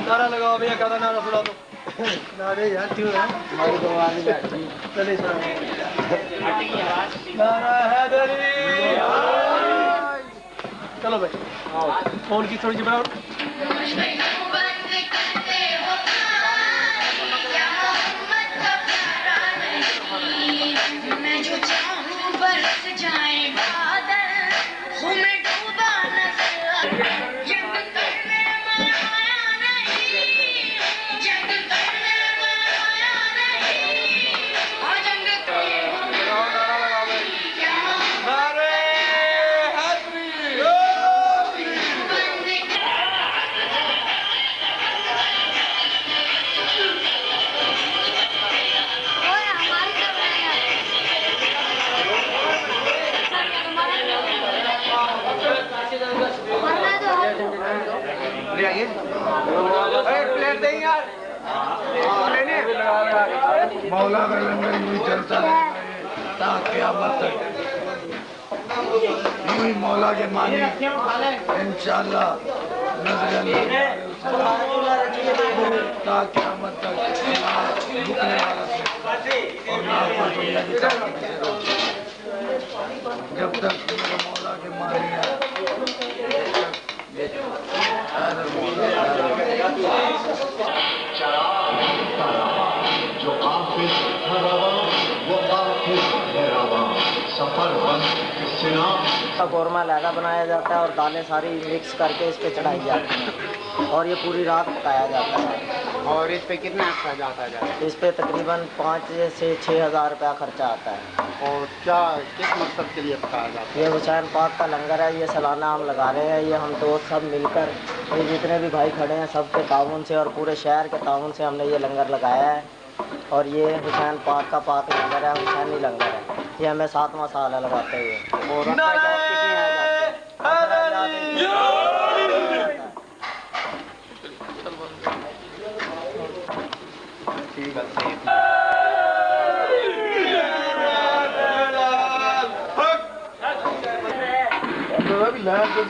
नारा लगाओ भैया, का नारा सुना दो। नारे यार क्यों है हमारी तो आवाज नहीं। चलिए नारा हैदरी। चलो भाई फोन की थोड़ी सी बनाओ। प्लेट देंगे यार। मौला का लंगर यूं चलता है क़यामत तक। यूं ही मौला के मानी इंशाअल्लाह नजर क़यामत तक रुकने वाला और ना कोई जब तक मेरे मौला के मानी है। जो काफिर है रवा वो काफिर है रवा सफर बंद कौरमा लहदा बनाया जाता है और दालें सारी मिक्स करके इस पे चढ़ाई जाती हैं और ये पूरी रात पकाया जाता है। और इस पे कितना खर्च आता है? इस पे तकरीबन 5 से 6 हज़ार रुपया खर्चा आता है। और क्या किस मकसद के लिए पकाया जाता है? ये हुसैन पाक का लंगर है, ये सालाना हम लगा रहे हैं। ये हम दोस्त सब मिलकर, ये जितने भी भाई खड़े हैं सब के ताउन से और पूरे शहर के ताउन से हमने ये लंगर लगाया है। और ये हुसैन पाक का पाक लंगर है, हुसैनी लंगर है। ये हमें 7वां साल है लगाते हुए। और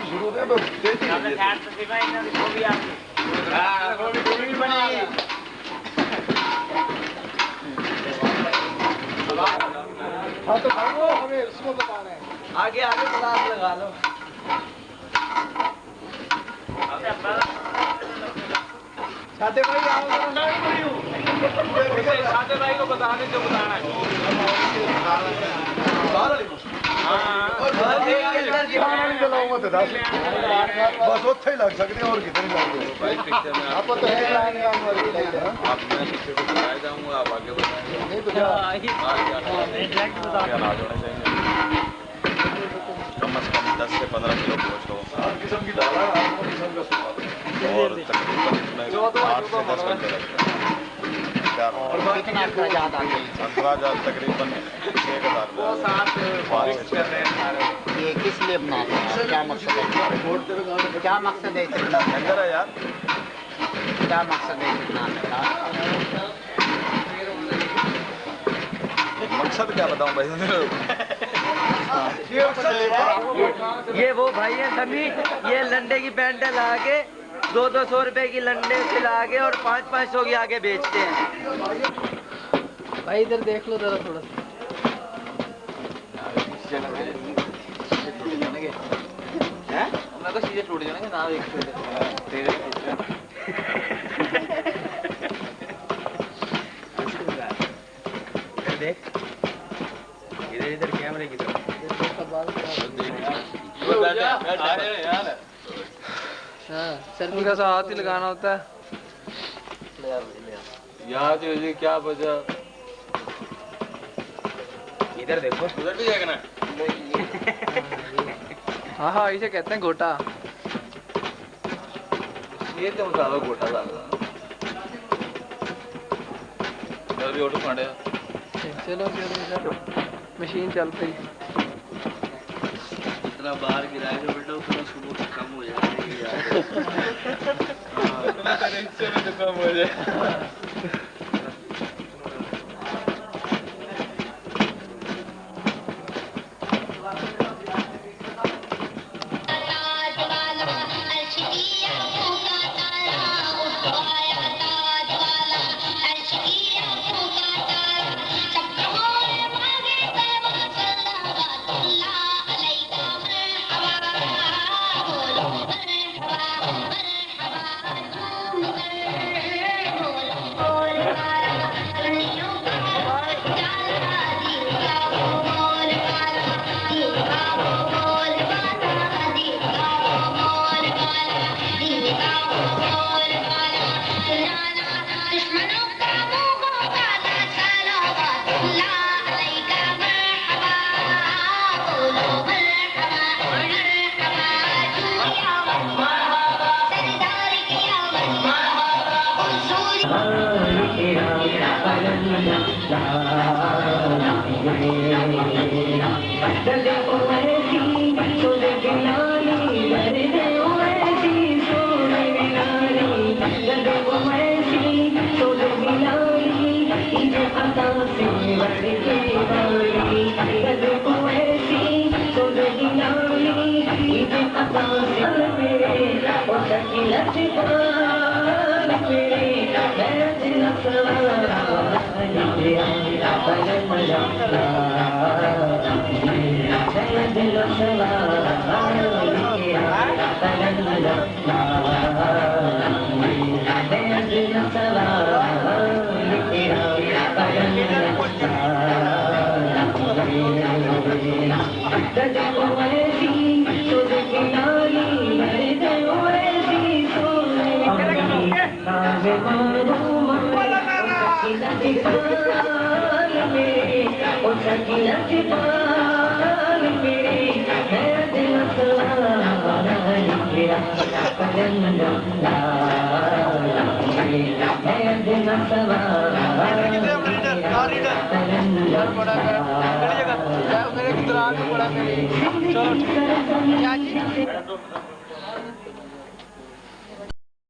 शुरू हाँ तो भागो, हमें उसको बताना है। आगे आगे पलास लगा लो। छाते भाई आओ, छाते भाई को बताने जो बताना है। बस उत्थे ही लग सकते और कितने आप तो बताया जाऊंगा, आप आगे बताएंगे कम से कम 10 से 15 किलो गोश्त हो और तकरीबन 8 से 10 घंटे लगते हैं। कितना अखराजात तकरीबन 1000। ये किस लिए बनाते हैं? क्या मकसद है? क्या मकसद है इतना? लंगर है यार। क्या मकसद है इतना? मकसद क्या बताऊं भाई? ये वो भाई है सभी, ये लंडे की पैंटे ला के 200-200 रुपए की लंडे से ला के और 500-500 की आगे बेचते हैं। भाई इधर देख लो जरा थोड़ा सा। तो चीजें टूट जाएंगे ना देख इधर इधर कैमरे की तरफ सर का सा हाथ ही लगाना होता है यार। ये क्या वजह? इधर देखो, उधर भी देखना। हाँ हाँ इसे कहते हैं गोटा। ये तो ज्यादा गोटा ज्यादा। इधर भी ऑटो खड़े चलो मशीन चल पई जितना बाहर गिराएगा बेटा उतना सुबह कम हो जाएगा इससे भी तो कम हो जाए मेरे की दुकान में पड़ा मेरी चलो ठीक है